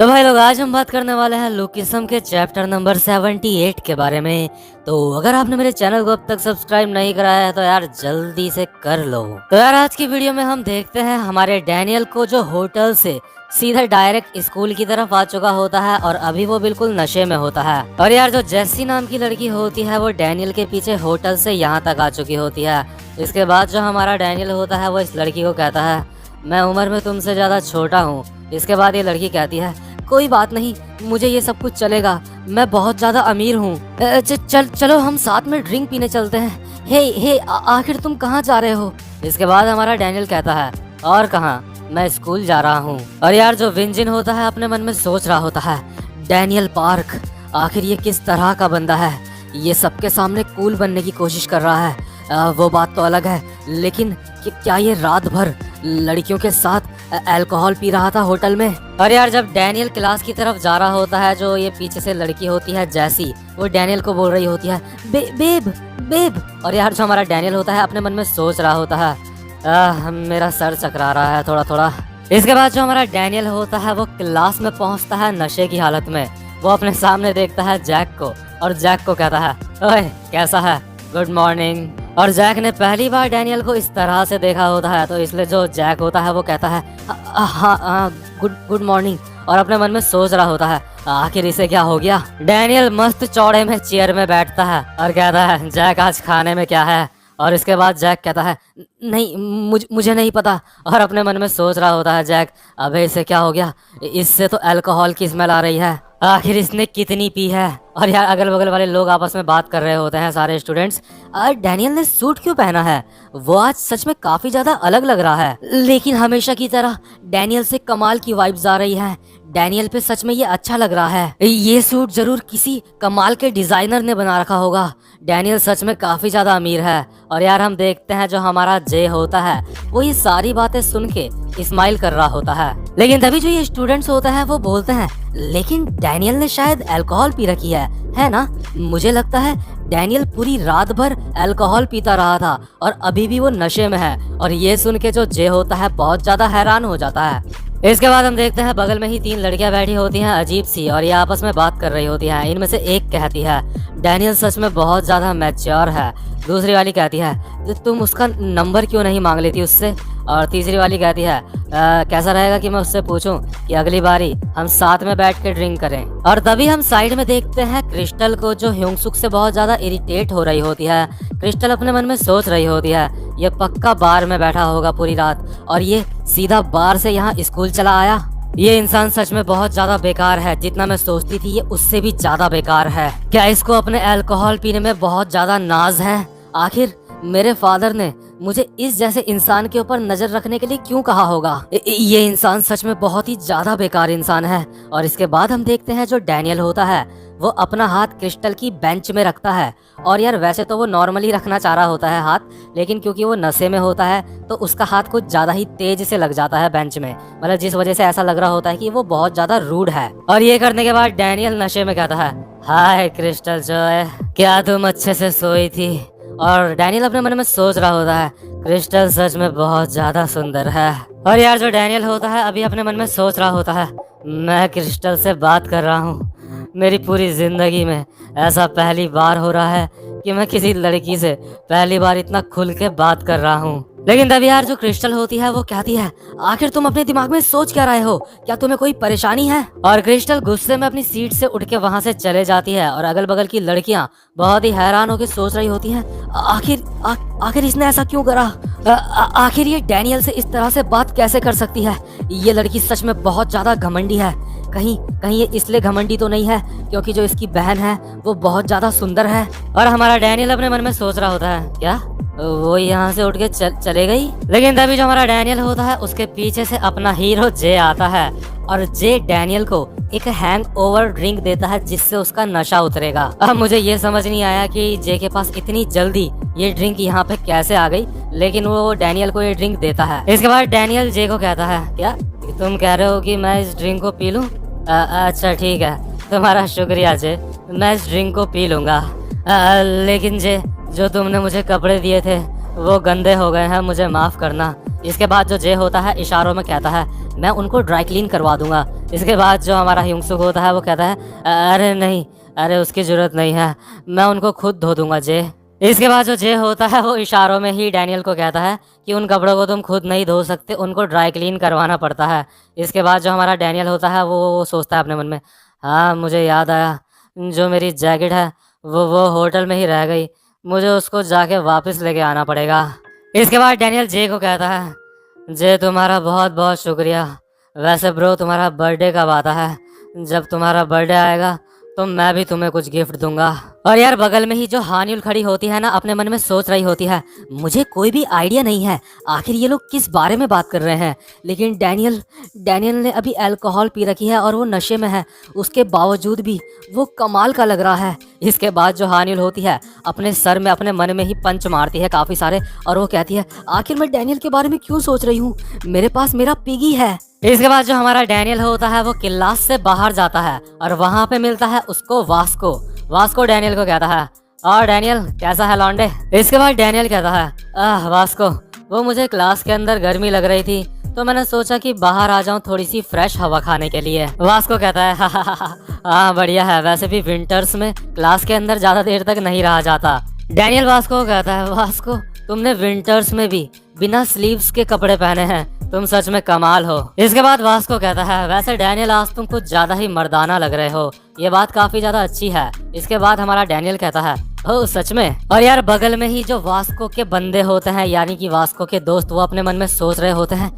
तो भाई लोग, आज हम बात करने वाले हैं लुकिज्म के चैप्टर नंबर 78 के बारे में। तो अगर आपने मेरे चैनल को अब तक सब्सक्राइब नहीं कराया है तो यार जल्दी से कर लो। तो यार आज की वीडियो में हम देखते हैं हमारे डैनियल को जो होटल से सीधा डायरेक्ट स्कूल की तरफ आ चुका होता है और अभी वो बिल्कुल नशे में होता है। और यार जो जेसी नाम की लड़की होती है वो डैनियल के पीछे होटल से यहाँ तक आ चुकी होती है। इसके बाद जो हमारा डैनियल होता है वो इस लड़की को कहता है, मैं उम्र में तुमसे ज्यादा छोटा हूँ। इसके बाद ये लड़की कहती है, कोई बात नहीं, मुझे ये सब कुछ चलेगा, मैं बहुत ज्यादा अमीर हूँ। चलो हम साथ में ड्रिंक पीने चलते हैं। हे आखिर तुम कहाँ जा रहे हो? इसके बाद हमारा डैनियल कहता है, और कहाँ, मैं स्कूल जा रहा हूँ। और यार जो विंजिन होता है अपने मन में सोच रहा होता है, डैनियल पार्क आखिर ये किस तरह का बंदा है, ये सबके सामने कूल बनने की कोशिश कर रहा है। वो बात तो अलग है, लेकिन क्या ये रात भर लड़कियों के साथ अल्कोहल पी रहा था होटल में? और यार जब डैनियल क्लास की तरफ जा रहा होता है, जो ये पीछे से लड़की होती है जैसी, वो डैनियल को बोल रही होती है, बेब। और यार जो हमारा डैनियल होता है अपने मन में सोच रहा होता है, मेरा सर चकरा रहा है थोड़ा थोड़ा। इसके बाद जो हमारा डैनियल होता है वो क्लास में पहुंचता है नशे की हालत में। वो अपने सामने देखता है जैक को और जैक को कहता है, ओए कैसा है, गुड मॉर्निंग। और जैक ने पहली बार डैनियल को इस तरह से देखा होता है, तो इसलिए जो जैक होता है वो कहता है, हाँ गुड मॉर्निंग। और अपने मन में सोच रहा होता है, आखिर इसे क्या हो गया। डैनियल मस्त चौड़े में चेयर में बैठता है और कहता है, जैक आज खाने में क्या है? और इसके बाद जैक कहता है, नहीं मुझे नहीं पता। और अपने मन में सोच रहा होता है जैक, अबे इसे क्या हो गया, इससे तो अल्कोहल की स्मेल आ रही है, आखिर इसने कितनी पी है। और यार अगल बगल वाले लोग आपस में बात कर रहे होते हैं, सारे स्टूडेंट्स, डैनियल ने सूट क्यों पहना है, वो आज सच में काफी ज्यादा अलग लग रहा है। लेकिन हमेशा की तरह डैनियल से कमाल की वाइब्स आ रही है, डैनियल पे सच में ये अच्छा लग रहा है, ये सूट जरूर किसी कमाल के डिजाइनर ने बना रखा होगा, डैनियल सच में काफी ज्यादा अमीर है। और यार हम देखते हैं जो हमारा जे होता है वो ये सारी बातें सुन के स्माइल कर रहा होता है। लेकिन तभी जो ये स्टूडेंट्स होते हैं वो बोलते हैं, लेकिन डैनियल ने शायद अल्कोहल पी रखी है ना? मुझे लगता है डैनियल पूरी रात भर अल्कोहल पीता रहा था और अभी भी वो नशे में है। और ये सुन के जो जे होता है बहुत ज्यादा हैरान हो जाता है। इसके बाद हम देखते हैं बगल में ही 3 लड़कियां बैठी होती हैं अजीब सी, और ये आपस में बात कर रही होती हैं। इनमें से एक कहती है, डैनियल सच में बहुत ज्यादा मैच्योर है। दूसरी वाली कहती है, तो तुम उसका नंबर क्यों नहीं मांग लेती उससे? और तीसरी वाली कहती है, कैसा रहेगा कि मैं उससे पूछूं कि अगली बारी हम साथ में बैठ के ड्रिंक करें। और तभी हम साइड में देखते हैं क्रिस्टल को, जो ह्योंगसुक से बहुत ज्यादा इरिटेट हो रही होती है। क्रिस्टल अपने मन में सोच रही होती है, ये पक्का बार में बैठा होगा पूरी रात और ये सीधा बार से यहाँ स्कूल चला आया। ये इंसान सच में बहुत ज्यादा बेकार है, जितना मैं सोचती थी ये उससे भी ज्यादा बेकार है। क्या इसको अपने अल्कोहल पीने में बहुत ज्यादा नाज है? आखिर मेरे फादर ने मुझे इस जैसे इंसान के ऊपर नजर रखने के लिए क्यों कहा होगा? ये इंसान सच में बहुत ही ज्यादा बेकार इंसान है। और इसके बाद हम देखते हैं जो डैनियल होता है वो अपना हाथ क्रिस्टल की बेंच में रखता है। और यार वैसे तो वो नॉर्मली रखना चाह रहा होता है हाथ, लेकिन क्योंकि वो नशे में होता है तो उसका हाथ कुछ ज्यादा ही तेज से लग जाता है बेंच में, मतलब जिस वजह से ऐसा लग रहा होता है कि वो बहुत ज्यादा रूड है। और ये करने के बाद डैनियल नशे में कहता है, हाय क्रिस्टल जॉय, क्या तुम अच्छे से सोई थी? और डैनियल अपने मन में सोच रहा होता है, क्रिस्टल सच में बहुत ज्यादा सुंदर है। और यार जो डैनियल होता है अभी अपने मन में सोच रहा होता है, मैं क्रिस्टल से बात कर रहा हूँ, मेरी पूरी जिंदगी में ऐसा पहली बार हो रहा है कि मैं किसी लड़की से पहली बार इतना खुल के बात कर रहा हूँ। लेकिन तभी यार जो क्रिस्टल होती है वो कहती है, आखिर तुम अपने दिमाग में सोच क्या रहे हो, क्या तुम्हें कोई परेशानी है? और क्रिस्टल गुस्से में अपनी सीट से उठ के वहाँ से चले जाती है। और अगल बगल की लड़कियाँ बहुत ही हैरान होकर सोच रही होती हैं, आखिर इसने ऐसा क्यों करा? आखिर ये डैनियल से इस तरह से बात कैसे कर सकती है? ये लड़की सच में बहुत ज्यादा घमंडी है। कहीं ये इसलिए घमंडी तो नहीं है क्योंकि जो इसकी बहन है वो बहुत ज्यादा सुंदर है? और हमारा डैनियल अपने मन में सोच रहा होता है, क्या वो यहाँ से उठ के चले गई? लेकिन तभी जो हमारा डैनियल होता है उसके पीछे से अपना हीरो जे आता है और जे डैनियल को एक हैंग ओवर ड्रिंक देता है जिससे उसका नशा उतरेगा। अब मुझे ये समझ नहीं आया कि जे के पास इतनी जल्दी ये ड्रिंक यहाँ पे कैसे आ गई, लेकिन वो डैनियल को ये ड्रिंक देता है। इसके बाद डैनियल जे को कहता है, क्या तुम कह रहे हो कि मैं इस ड्रिंक को पी लूं? अच्छा ठीक है, तुम्हारा शुक्रिया जे, मैं इस ड्रिंक को पी लूंगा। लेकिन जे, जो तुमने मुझे कपड़े दिए थे वो गंदे हो गए हैं, मुझे माफ़ करना। इसके बाद जो जे होता है इशारों में कहता है मैं उनको ड्राई क्लीन करवा दूंगा। इसके बाद जो हमारा ह्यूंगसुक होता है वो कहता है अरे नहीं, अरे उसकी ज़रूरत नहीं है, मैं उनको खुद धो दूंगा जे। इसके बाद जो जे होता है वो इशारों में ही डैनियल को कहता है कि उन कपड़ों को तुम खुद नहीं धो सकते, उनको ड्राई क्लीन करवाना पड़ता है। इसके बाद जो हमारा डैनियल होता है वो सोचता है अपने मन में, हाँ मुझे याद आया, जो मेरी जैकेट है वो होटल में ही रह गई, मुझे उसको जाके वापस लेके आना पड़ेगा। इसके बाद डैनियल जे को कहता है जे तुम्हारा बहुत बहुत शुक्रिया। वैसे ब्रो तुम्हारा बर्थडे कब आता है? जब तुम्हारा बर्थडे आएगा तो मैं भी तुम्हें कुछ गिफ्ट दूंगा। और यार बगल में ही जो हानियुल खड़ी होती है ना, अपने मन में सोच रही होती है मुझे कोई भी आइडिया नहीं है आखिर ये लोग किस बारे में बात कर रहे हैं। लेकिन डैनियल ने अभी अल्कोहल पी रखी है और वो नशे में है, उसके बावजूद भी वो कमाल का लग रहा है। इसके बाद जो हानियुल होती है अपने सर में अपने मन में ही पंच मारती है काफ़ी सारे, और वो कहती है आखिर मैं डैनियल के बारे में क्यों सोच रही हूँ, मेरे पास मेरा पिगी है। इसके बाद जो हमारा डैनियल होता है वो क्लास से बाहर जाता है और वहाँ पे मिलता है उसको वास्को डैनियल को कहता है और डैनियल कैसा है लौंडे। इसके बाद डैनियल कहता है वास्को, वो मुझे क्लास के अंदर गर्मी लग रही थी तो मैंने सोचा कि बाहर आ जाऊं थोड़ी सी फ्रेश हवा खाने के लिए। वास्को कहता है हाँ बढ़िया है, वैसे भी विंटर्स में क्लास के अंदर ज्यादा देर तक नहीं रहा जाता। डैनियल वास्को को कहता है वास्को तुमने विंटर्स में भी बिना स्लीव्स के कपड़े पहने हैं, तुम सच में कमाल हो। इसके बाद वास्को कहता है वैसे डैनियल आज तुम कुछ ज्यादा ही मर्दाना लग रहे हो, ये बात काफी ज्यादा अच्छी है। इसके बाद हमारा डैनियल कहता है ओ सच में। और यार बगल में ही जो वास्को के बंदे होते हैं यानी कि वास्को के दोस्त, वो अपने मन में सोच रहे होते हैं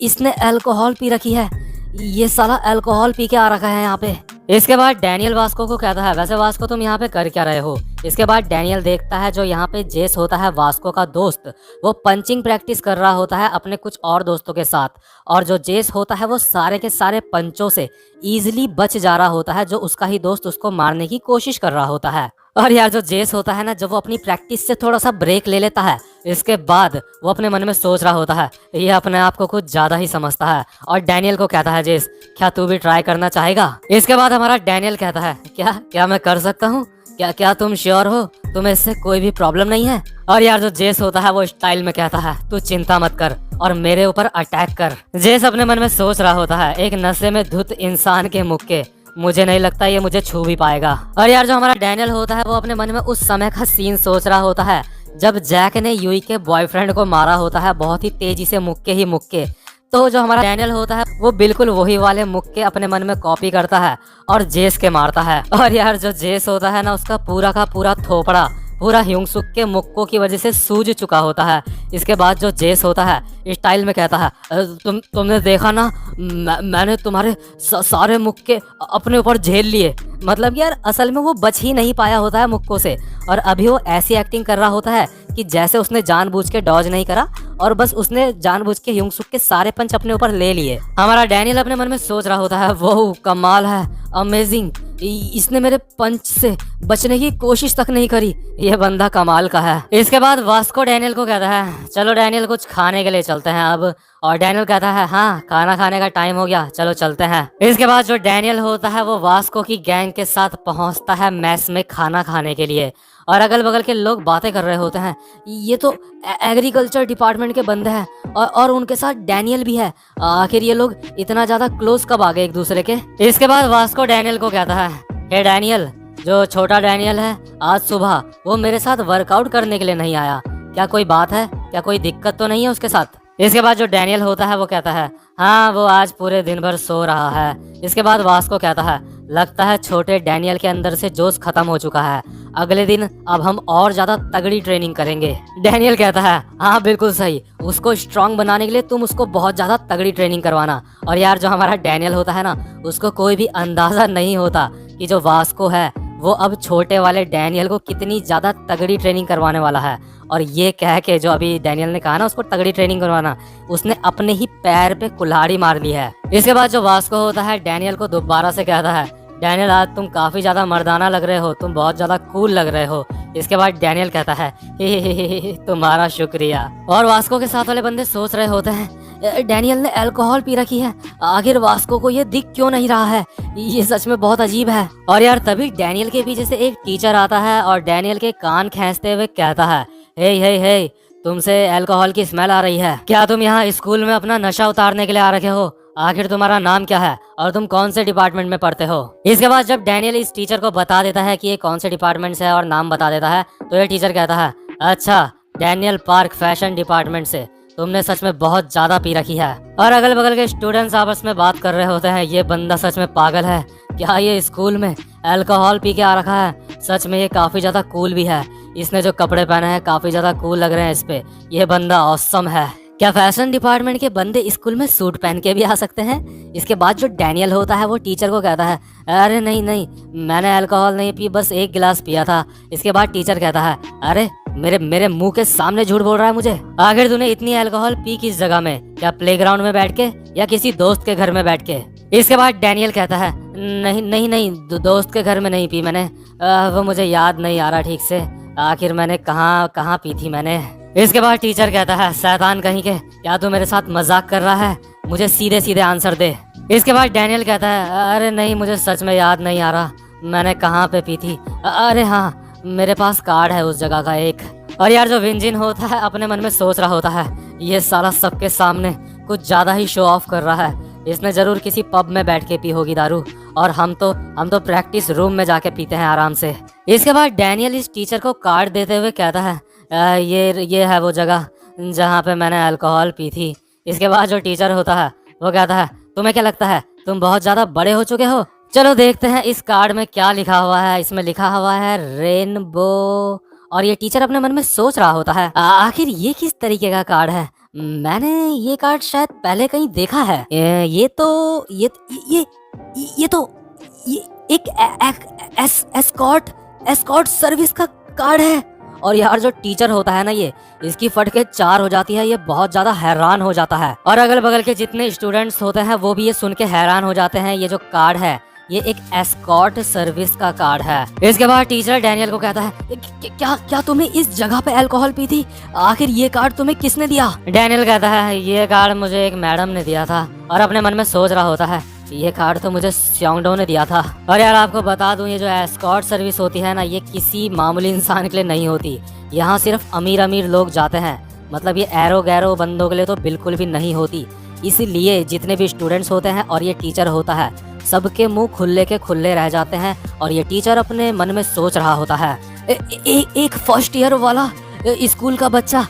इसने अल्कोहल पी रखी है, ये साला अल्कोहल पी के आ रखा है यहाँ पे। इसके बाद डैनियल वास्को को कहता है वैसे वास्को तुम यहाँ पे कर क्या रहे हो। इसके बाद डैनियल देखता है जो यहाँ पे जेस होता है वास्को का दोस्त, वो पंचिंग प्रैक्टिस कर रहा होता है अपने कुछ और दोस्तों के साथ, और जो जेस होता है वो सारे के सारे पंचों से इजीली बच जा रहा होता है, जो उसका ही दोस्त उसको मारने की कोशिश कर रहा होता है। और यार जो जेस होता है ना, जब वो अपनी प्रैक्टिस से थोड़ा सा ब्रेक ले लेता है, इसके बाद वो अपने मन में सोच रहा होता है ये अपने आप को कुछ ज्यादा ही समझता है, और डैनियल को कहता है जेस क्या तू भी ट्राई करना चाहेगा। इसके बाद हमारा डैनियल कहता है क्या मैं कर सकता हूँ, क्या तुम श्योर हो, तुम्हें इससे कोई भी प्रॉब्लम नहीं है। और यार जो जेस होता है वो स्टाइल में कहता है तू चिंता मत कर और मेरे ऊपर अटैक कर। जेस अपने मन में सोच रहा होता है एक नशे में धुत इंसान के मुक्के, मुझे नहीं लगता ये मुझे छू भी पाएगा। और यार जो हमारा डैनियल होता है वो अपने मन में उस समय का सीन सोच रहा होता है जब जैक ने यूई के बॉयफ्रेंड को मारा होता है बहुत ही तेजी से मुक्के ही मुक्के। तो जो हमारा डैनियल होता है वो बिल्कुल वही वाले मुक्के अपने मन में कॉपी करता है और जेस के मारता है। और यार जो जेस होता है ना, उसका पूरा का पूरा थोपड़ा पूरा ह्यूंगसुक के मुक्कों की वजह से सूज चुका होता है। इसके बाद जो जेस होता है स्टाइल में कहता है तुमने देखा ना, मैंने तुम्हारे सारे मुक्के अपने ऊपर झेल लिए। मतलब यार असल में वो बच ही नहीं पाया होता है मुक्कों से, और अभी वो ऐसी एक्टिंग कर रहा होता है कि जैसे उसने जानबूझ के डॉज नहीं करा और बस उसने जानबूझ के ह्यूंगसुक के सारे पंच अपने ऊपर ले लिए। हमारा डैनियल अपने मन में सोच रहा होता है वो कमाल है, अमेजिंग, इसने मेरे पंच से बचने की कोशिश तक नहीं करी, ये बंदा कमाल का है। इसके बाद वास्को डैनियल को कहता है चलो डैनियल कुछ खाने के लिए चलते हैं अब। और डैनियल कहता है हाँ खाना खाने का टाइम हो गया, चलो चलते हैं। इसके बाद जो डैनियल होता है वो वास्को की गैंग के साथ पहुंचता है मैस में खाना खाने के लिए, और अगल बगल के लोग बातें कर रहे होते हैं ये तो एग्रीकल्चर डिपार्टमेंट के बंदे हैं और उनके साथ डैनियल भी है, आखिर ये लोग इतना ज्यादा क्लोज कब आ गए एक दूसरे के। इसके बाद वास्को डैनियल को कहता है हे डैनियल, जो छोटा डैनियल है आज सुबह वो मेरे साथ वर्कआउट करने के लिए नहीं आया, क्या कोई बात है, क्या कोई दिक्कत तो नहीं है उसके साथ। इसके बाद जो डैनियल होता है वो कहता है हाँ वो आज पूरे दिन भर सो रहा है। इसके बाद वास्को कहता है लगता है छोटे डैनियल के अंदर से जोश खत्म हो चुका है, अगले दिन अब हम और ज्यादा तगड़ी ट्रेनिंग करेंगे। डैनियल कहता है हाँ बिल्कुल सही, उसको स्ट्रांग बनाने के लिए तुम उसको बहुत ज्यादा तगड़ी ट्रेनिंग करवाना। और यार जो हमारा डैनियल होता है ना, उसको कोई भी अंदाजा नहीं होता कि जो वास्को है वो अब छोटे वाले डैनियल को कितनी ज्यादा तगड़ी ट्रेनिंग करवाने वाला है। और ये कह के जो अभी डैनियल ने कहा ना उसको तगड़ी ट्रेनिंग करवाना, उसने अपने ही पैर पे कुल्हाड़ी मार ली है। इसके बाद जो वास्को होता है डैनियल को दोबारा से कहता है डैनियल आज तुम काफी ज्यादा मर्दाना लग रहे हो, तुम बहुत ज्यादा कूल लग रहे हो। इसके बाद डैनियल कहता है तुम्हारा शुक्रिया। और वास्को के साथ वाले बंदे सोच रहे होते हैं डैनियल ने अल्कोहल पी रखी है, आखिर वास्को को ये दिख क्यों नहीं रहा है, ये सच में बहुत अजीब है। और यार तभी डैनियल के पीछे से एक टीचर आता है और डैनियल के कान खींचते हुए कहता है हे तुमसे अल्कोहल की स्मेल आ रही है। क्या तुम यहाँ स्कूल में अपना नशा उतारने के लिए आ रखे हो? आखिर तुम्हारा नाम क्या है और तुम कौन से डिपार्टमेंट में पढ़ते हो? इसके बाद जब डैनियल इस टीचर को बता देता है कि ये कौन से डिपार्टमेंट से है और नाम बता देता है, तो ये टीचर कहता है, अच्छा डैनियल पार्क फैशन डिपार्टमेंट से। तुमने सच में बहुत ज्यादा पी रखी है। और अगल बगल के स्टूडेंट्स आपस में बात कर रहे होते हैं, ये बंदा सच में पागल है क्या? ये स्कूल में अल्कोहल पी के आ रखा है? सच में ये काफी ज्यादा कूल भी है। इसने जो कपड़े पहने हैं काफी ज्यादा कूल लग रहे हैं इस पे। ये बंदा ऑसम है। क्या फैशन डिपार्टमेंट के बंदे स्कूल में सूट पहन के भी आ सकते हैं? इसके बाद जो डैनियल होता है वो टीचर को कहता है, अरे नहीं नहीं, मैंने अल्कोहल नहीं पी, बस एक गिलास पिया था। इसके बाद टीचर कहता है, अरे मेरे मेरे मुंह के सामने झूठ बोल रहा है मुझे। आखिर तूने इतनी अल्कोहल पी किस जगह में? क्या प्लेग्राउंड में बैठ के या किसी दोस्त के घर में बैठ के? इसके बाद डैनियल कहता है, नहीं नहीं नहीं, दोस्त के घर में नहीं पी मैंने। वो मुझे याद नहीं आ रहा ठीक से, आखिर मैंने कहाँ पी थी मैंने। इसके बाद टीचर कहता है, शैतान कहीं के, क्या तू मेरे साथ मजाक कर रहा है? मुझे सीधे सीधे आंसर दे। इसके बाद डैनियल कहता है, अरे नहीं, मुझे सच में याद नहीं आ रहा मैंने कहाँ पे पी थी। अरे हाँ, मेरे पास कार्ड है उस जगह का एक। और यार जो विंजिन होता है अपने मन में सोच रहा होता है, ये साला सबके सामने कुछ ज्यादा ही शो ऑफ कर रहा है। इसने जरूर किसी पब में बैठ के पी होगी दारू, और हम तो प्रैक्टिस रूम में जाके पीते हैं आराम से। इसके बाद डैनियल इस टीचर को कार्ड देते हुए कहता है, ये है वो जगह जहाँ पे मैंने अल्कोहल पी थी। इसके बाद जो टीचर होता है वो कहता है, तुम्हें क्या लगता है तुम बहुत ज्यादा बड़े हो चुके हो? चलो देखते हैं इस कार्ड में क्या लिखा हुआ है। इसमें लिखा हुआ है रेनबो। और ये टीचर अपने मन में सोच रहा होता है, आखिर ये किस तरीके का कार्ड है? मैंने ये कार्ड शायद पहले कहीं देखा है। ये एक एस्कॉर्ट सर्विस का कार्ड है। और यार जो टीचर होता है ना, ये इसकी फट के 4 हो जाती है। ये बहुत ज्यादा हैरान हो जाता है, और अगल बगल के जितने स्टूडेंट्स होते हैं वो भी ये सुन के हैरान हो जाते हैं। ये जो कार्ड है ये एक एस्कॉर्ट सर्विस का कार्ड है। इसके बाद टीचर डैनियल को कहता है, क्या तुम्हें इस जगह पे अल्कोहल पी थी? आखिर ये कार्ड तुम्हें किसने दिया? डैनियल कहता है, ये कार्ड मुझे एक मैडम ने दिया था। और अपने मन में सोच रहा होता है, ये कार्ड तो मुझे स्योंगडो ने दिया था। और यार आपको बता दूं, ये जो एस्कॉर्ट सर्विस होती है ना, ये किसी मामूली इंसान के लिए नहीं होती। यहाँ सिर्फ अमीर लोग जाते हैं। मतलब ये एरो गैरो बंदों के लिए तो बिल्कुल भी नहीं होती। इसीलिए जितने भी स्टूडेंट्स होते हैं और ये टीचर होता है, सबके मुंह खुले के खुले रह जाते हैं। और ये टीचर अपने मन में सोच रहा होता है, एक फर्स्ट ईयर वाला स्कूल का बच्चा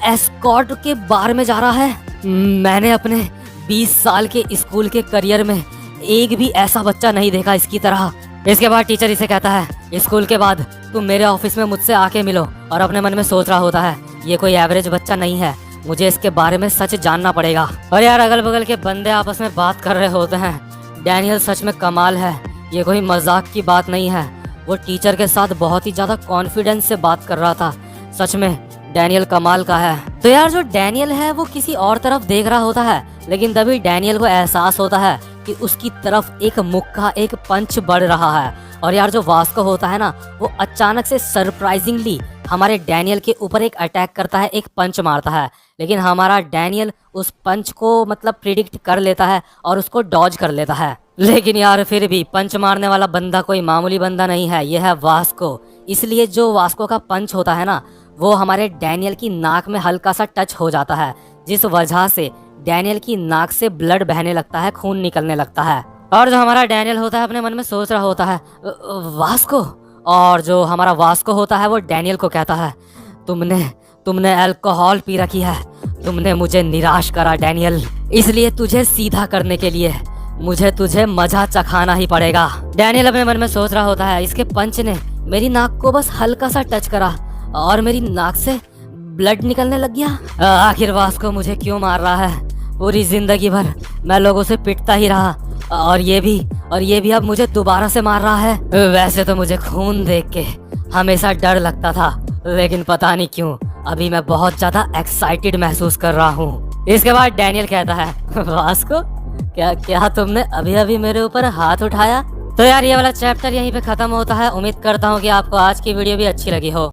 एस्कॉर्ट के बार में जा रहा है। मैंने अपने 20 साल के स्कूल के करियर में एक भी ऐसा बच्चा नहीं देखा इसकी तरह। इसके बाद टीचर इसे कहता है, स्कूल के बाद तुम मेरे ऑफिस में मुझसे आके मिलो। और अपने मन में सोच रहा होता है, ये कोई एवरेज बच्चा नहीं है, मुझे इसके बारे में सच जानना पड़ेगा। और यार अगल बगल के बंदे आपस में बात कर रहे होते हैं, डैनियल सच में कमाल है, ये कोई मजाक की बात नहीं है। वो टीचर के साथ बहुत ही ज्यादा कॉन्फिडेंस से बात कर रहा था। सच में डैनियल कमाल का है। तो यार जो डैनियल है वो किसी और तरफ देख रहा होता है, लेकिन तभी डैनियल को एहसास होता है कि उसकी तरफ एक मुक्का, एक पंच बढ़ रहा है। और यार जो वास्को होता है ना, वो अचानक से सरप्राइजिंगली हमारे डैनियल के ऊपर एक अटैक करता है, एक पंच मारता है। लेकिन हमारा डैनियल उस पंच को मतलब प्रिडिक्ट कर लेता है और उसको डॉज कर लेता है। लेकिन यार फिर भी पंच मारने वाला बंदा कोई मामूली बंदा नहीं है, यह है वास्को। इसलिए जो वास्को का पंच होता है ना, वो हमारे डैनियल की नाक में हल्का सा टच हो जाता है, जिस वजह से डैनियल की नाक से ब्लड बहने लगता है, खून निकलने लगता है। और जो हमारा डैनियल होता है अपने मन में सोच रहा होता है, वास्को। और जो हमारा वास्को होता है वो डैनियल को कहता है, तुमने अल्कोहल पी रखी है, तुमने मुझे निराश करा डैनियल, इसलिए तुझे सीधा करने के लिए मुझे तुझे मजा चखाना ही पड़ेगा। डैनियल अपने मन में सोच रहा होता है, इसके पंच ने मेरी नाक को बस हल्का सा टच करा और मेरी नाक से ब्लड निकलने लग गया। आखिर वास्को मुझे क्यों मार रहा है? पूरी जिंदगी भर मैं लोगों से पिटता ही रहा, और ये भी अब मुझे दोबारा से मार रहा है। वैसे तो मुझे खून देख के हमेशा डर लगता था, लेकिन पता नहीं क्यों अभी मैं बहुत ज्यादा एक्साइटेड महसूस कर रहा हूँ। इसके बाद डैनियल कहता है, वास्को क्या तुमने अभी मेरे ऊपर हाथ उठाया? तो यार ये वाला चैप्टर यहीं पे खत्म होता है। उम्मीद करता हूँ कि आपको आज की वीडियो भी अच्छी लगी हो।